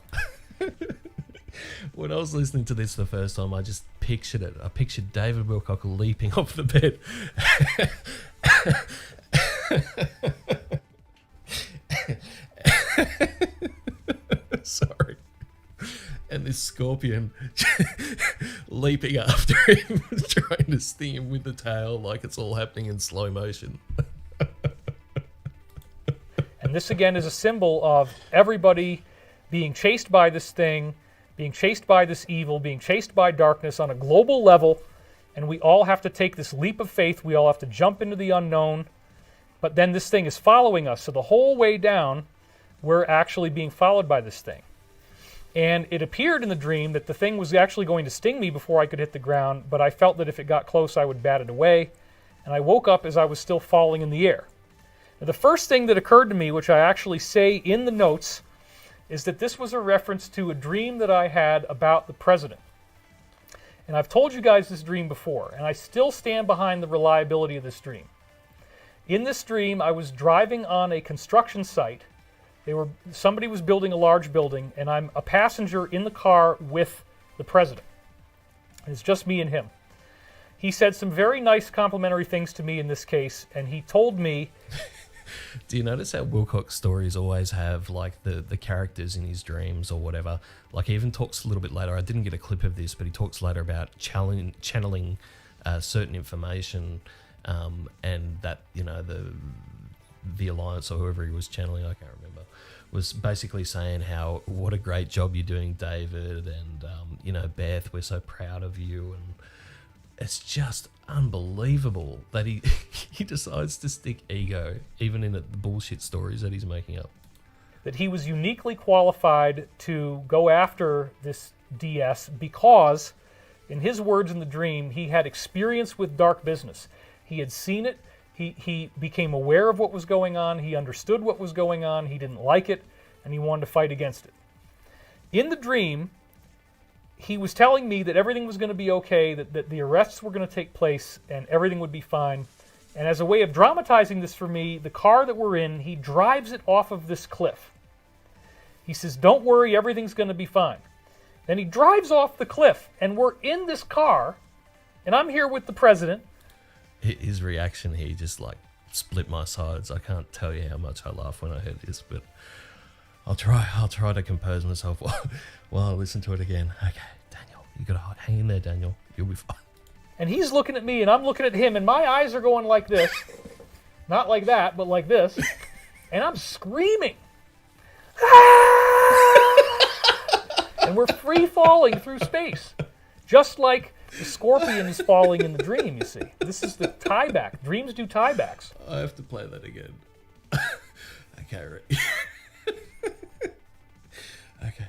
When I was listening to this the first time, I just pictured it. I pictured David Wilcock leaping off the bed. Sorry. And this scorpion leaping after him, trying to sting him with the tail like it's all happening in slow motion. And this, again, is a symbol of everybody being chased by this thing, being chased by this evil, being chased by darkness on a global level, and we all have to take this leap of faith. We all have to jump into the unknown, but then this thing is following us. So the whole way down, we're actually being followed by this thing. And it appeared in the dream that the thing was actually going to sting me before I could hit the ground, but I felt that if it got close, I would bat it away. And I woke up as I was still falling in the air. Now, the first thing that occurred to me, which I actually say in the notes, is that this was a reference to a dream that I had about the president. And I've told you guys this dream before, and I still stand behind the reliability of this dream. In this dream, I was driving on a construction site. Somebody was building a large building, and I'm a passenger in the car with the president. It's just me and him. He said some very nice complimentary things to me in this case, and he told me... Do you notice how Wilcock's stories always have, like, the characters in his dreams or whatever? Like, he even talks a little bit later, I didn't get a clip of this, but he talks later about channeling certain information, and that, you know, the Alliance or whoever he was channeling, I can't remember, was basically saying how, what a great job you're doing, David, and, you know, Beth, we're so proud of you, and it's just unbelievable that he decides to stick ego even in the bullshit stories that he's making up. That he was uniquely qualified to go after this DS because, in his words in the dream, he had experience with dark business. He had seen it. He became aware of what was going on. He understood what was going on. He didn't like it, and he wanted to fight against it. In the dream, he was telling me that everything was going to be okay, that the arrests were going to take place, and everything would be fine. And as a way of dramatizing this for me, the car that we're in, he drives it off of this cliff. He says, "Don't worry, everything's going to be fine." Then he drives off the cliff, and we're in this car, and I'm here with the president. His reaction here just like split my sides. I can't tell you how much I laughed when I heard this, but I'll try to compose myself while I listen to it again. Okay, Daniel, you gotta hang in there, Daniel. You'll be fine. And he's looking at me, and I'm looking at him, and my eyes are going like this. Not like that, but like this. And I'm screaming. And we're free falling through space. Just like the scorpion is falling in the dream, you see. This is the tieback. Dreams do tiebacks. I have to play that again. Okay, right. Okay.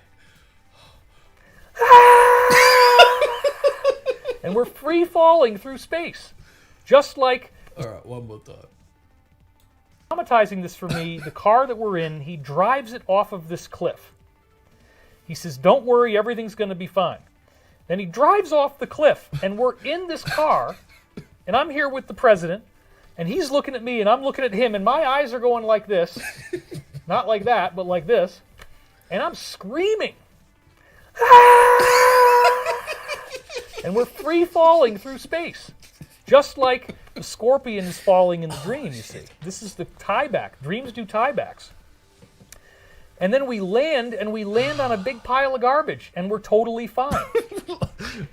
And we're free falling through space. Just like... All right, one more time. Traumatizing this for me, the car that we're in, he drives it off of this cliff. He says, don't worry, everything's going to be fine. Then he drives off the cliff, and we're in this car, and I'm here with the president, and he's looking at me, and I'm looking at him, and my eyes are going like this. Not like that, but like this. And I'm screaming. And we're free falling through space. Just like the scorpion is falling in the dream, you see. This is the tieback. Dreams do tiebacks. And then we land on a big pile of garbage, and we're totally fine.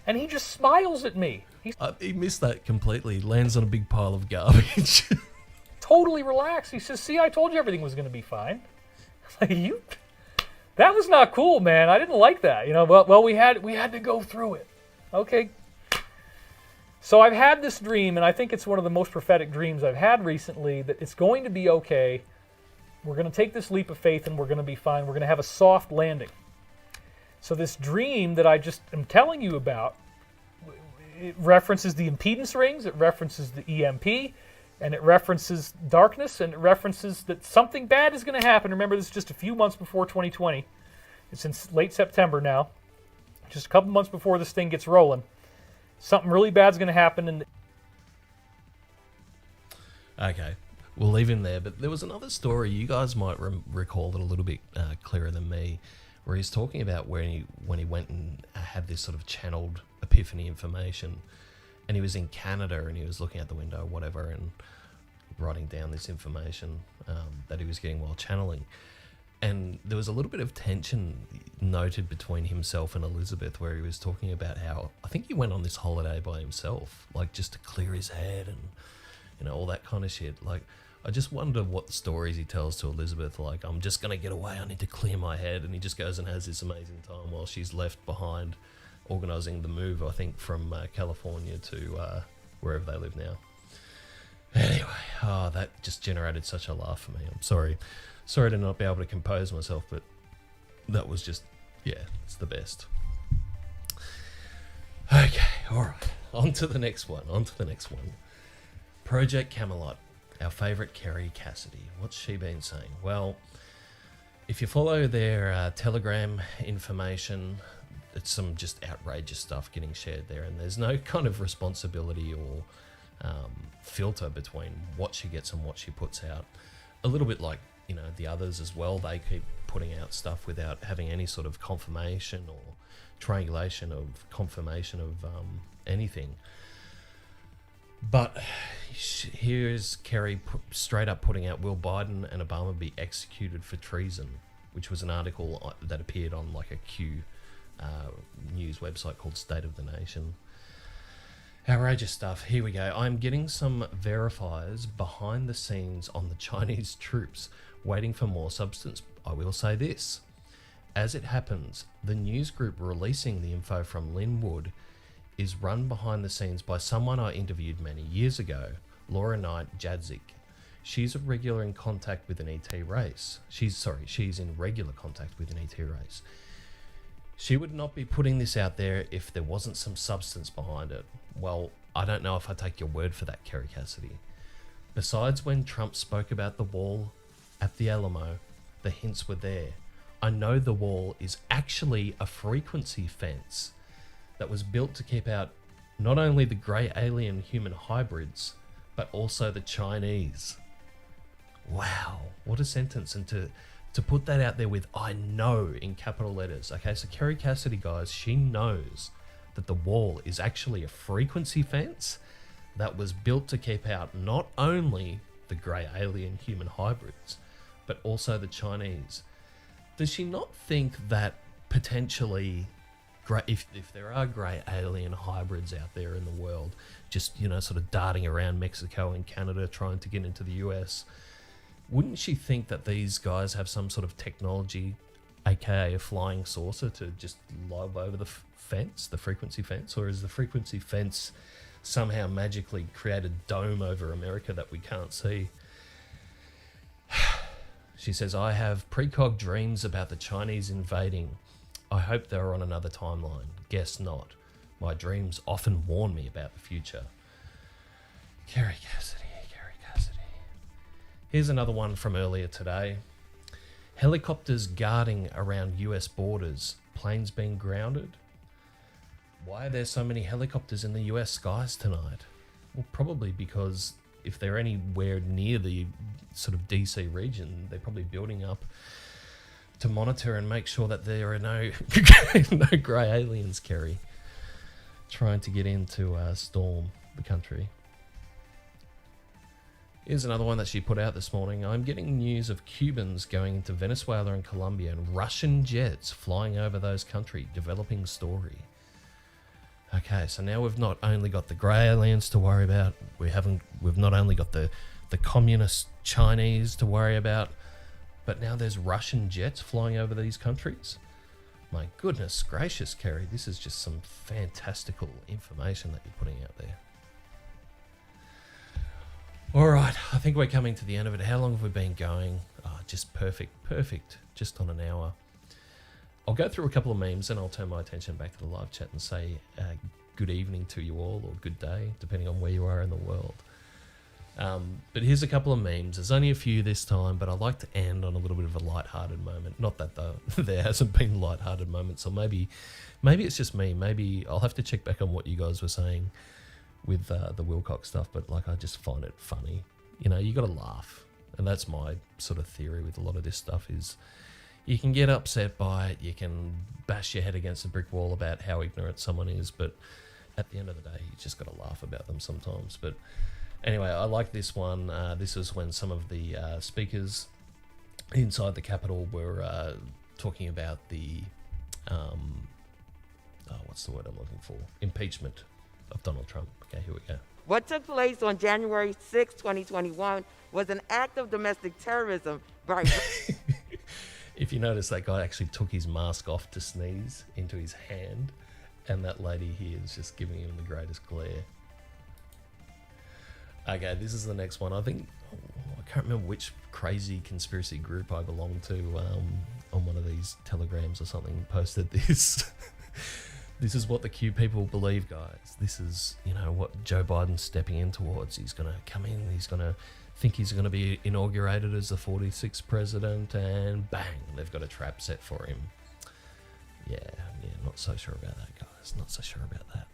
And he just smiles at me. He's He missed that completely. He lands on a big pile of garbage. totally relaxed. He says, see, I told you everything was going to be fine. Like, that was not cool, man. I didn't like that. You know, well, we had to go through it. Okay. So I've had this dream, and I think it's one of the most prophetic dreams I've had recently, that it's going to be okay. We're going to take this leap of faith, and we're going to be fine. We're going to have a soft landing. So this dream that I just am telling you about, it references the impedance rings, it references the EMP, and it references darkness, and it references that something bad is going to happen. Remember, this is just a few months before 2020. It's in late September now. Just a couple months before this thing gets rolling. Something really bad's going to happen. And Okay, we'll leave him there. But there was another story, you guys might recall it a little bit clearer than me, where he's talking about when he went and had this sort of channeled epiphany information, and he was in Canada and he was looking out the window or whatever and writing down this information that he was getting while channeling. And there was a little bit of tension noted between himself and Elizabeth, where he was talking about how, I think he went on this holiday by himself, like just to clear his head and, you know, all that kind of shit. Like, I just wonder what stories he tells to Elizabeth, like, I'm just going to get away, I need to clear my head. And he just goes and has this amazing time while she's left behind organising the move, I think, from California to wherever they live now. Anyway, that just generated such a laugh for me. I'm sorry to not be able to compose myself, but that was just, yeah, it's the best. Okay, alright, on to the next one. Project Camelot, our favourite Kerry Cassidy. What's she been saying? Well, if you follow their Telegram information, it's some just outrageous stuff getting shared there, and there's no kind of responsibility or filter between what she gets and what she puts out. A little bit like, you know, the others as well. They keep putting out stuff without having any sort of confirmation or triangulation of confirmation of anything. But here's Kerry straight up putting out, will Biden and Obama be executed for treason? Which was an article that appeared on like a Q news website called State of the Nation. Outrageous stuff. Here we go. I'm getting some verifiers behind the scenes on the Chinese troops, waiting for more substance. I will say this. As it happens, the news group releasing the info from Linwood is run behind the scenes by someone I interviewed many years ago, Laura Knight Jadzik. She's a regular in contact with an ET race. She's in regular contact with an ET race. She would not be putting this out there if there wasn't some substance behind it. Well, I don't know if I take your word for that, Kerry Cassidy. Besides, when Trump spoke about the wall at the Alamo, the hints were there. I know the wall is actually a frequency fence that was built to keep out not only the grey alien human hybrids, but also the Chinese. Wow, what a sentence. And to to put that out there with "I know" in capital letters. Okay, so Kerry Cassidy, guys, she knows that the wall is actually a frequency fence that was built to keep out not only the grey alien human hybrids, but also the Chinese. Does she not think that potentially, if there are grey alien hybrids out there in the world, just, you know, sort of darting around Mexico and Canada trying to get into the US, wouldn't she think that these guys have some sort of technology, aka a flying saucer, to just lob over the fence, the frequency fence? Or is the frequency fence somehow magically create a dome over America that we can't see? She says, I have precog dreams about the Chinese invading. I hope they're on another timeline. Guess not. My dreams often warn me about the future. Kerry Cassidy, Kerry Cassidy. Here's another one from earlier today. Helicopters guarding around US borders. Planes being grounded. Why are there so many helicopters in the US skies tonight? Well, probably because if they're anywhere near the sort of DC region, they're probably building up to monitor and make sure that there are no grey aliens, Kerry, trying to get into storm the country. Here's another one that she put out this morning. I'm getting news of Cubans going into Venezuela and Colombia and Russian jets flying over those countries. Developing story. Okay, so now we've not only got the grey aliens to worry about, we've not only got the communist Chinese to worry about, but now there's Russian jets flying over these countries. My goodness gracious, Kerry, this is just some fantastical information that you're putting out there. All right, I think we're coming to the end of it. How long have we been going? Oh, just perfect, just on an hour. I'll go through a couple of memes and I'll turn my attention back to the live chat and say good evening to you all, or good day, depending on where you are in the world. But here's a couple of memes. There's only a few this time, but I like to end on a little bit of a light-hearted moment. Not that there hasn't been light-hearted moments, or maybe it's just me. Maybe I'll have to check back on what you guys were saying with the Wilcox stuff, but like, I just find it funny. You know, you got to laugh, and that's my sort of theory with a lot of this stuff is you can get upset by it, you can bash your head against a brick wall about how ignorant someone is, but at the end of the day, you just got to laugh about them sometimes. But anyway, I like this one. This is when some of the speakers inside the Capitol were talking about the, what's the word I'm looking for? Impeachment of Donald Trump. Okay, here we go. What took place on January 6, 2021 was an act of domestic terrorism by... If you notice, that guy actually took his mask off to sneeze into his hand, and that lady here is just giving him the greatest glare. Okay, this is the next one. I think, I can't remember which crazy conspiracy group I belong to, on one of these telegrams or something, posted this. This is what the Q people believe, guys. This is, you know, what Joe Biden's stepping in towards. He's going to come in, he's going to think he's going to be inaugurated as the 46th president, and bang, they've got a trap set for him. Yeah, not so sure about that, guys. Not so sure about that.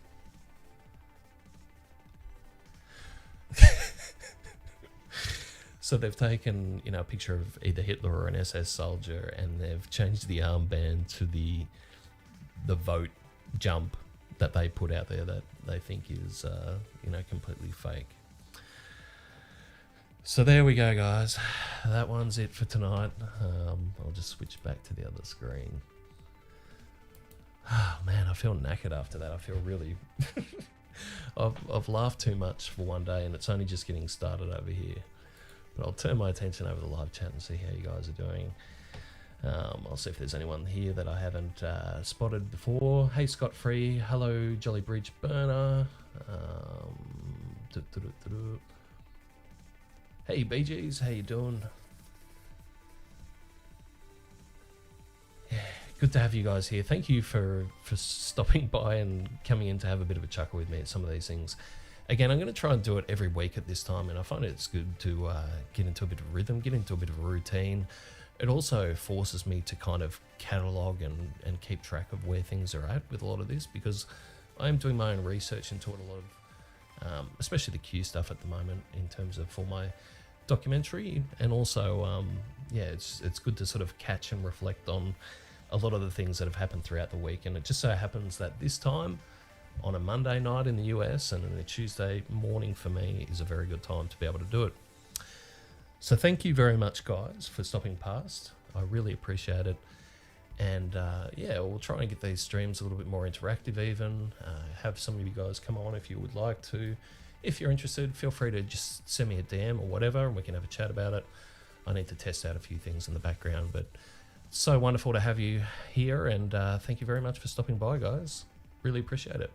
So they've taken, you know, a picture of either Hitler or an SS soldier, and they've changed the armband to the vote jump that they put out there that they think is, you know, completely fake. So there we go, guys. That one's it for tonight. I'll just switch back to the other screen. Oh, man, I feel knackered after that. I feel really... I've laughed too much for one day, and it's only just getting started over here. But I'll turn my attention over the live chat and see how you guys are doing. I'll see if there's anyone here that I haven't spotted before. Hey, Scott Free. Hello, Jolly Bridge Burner. Hey, BGs. How you doing? Yeah, good to have you guys here. Thank you for stopping by and coming in to have a bit of a chuckle with me at some of these things. Again, I'm going to try and do it every week at this time, and I find it's good to get into a bit of rhythm, get into a bit of a routine. It also forces me to kind of catalogue and keep track of where things are at with a lot of this, because I am doing my own research into it a lot of, especially the Q stuff at the moment in terms of for my documentary, and also, yeah, it's good to sort of catch and reflect on a lot of the things that have happened throughout the week. And it just so happens that this time, on a Monday night in the US and a Tuesday morning for me, is a very good time to be able to do it. So thank you very much, guys, for stopping past. I really appreciate it. And yeah, we'll try and get these streams a little bit more interactive even. Have some of you guys come on if you would like to. If you're interested, feel free to just send me a DM or whatever, and we can have a chat about it. I need to test out a few things in the background, but it's so wonderful to have you here, and thank you very much for stopping by, guys. Really appreciate it.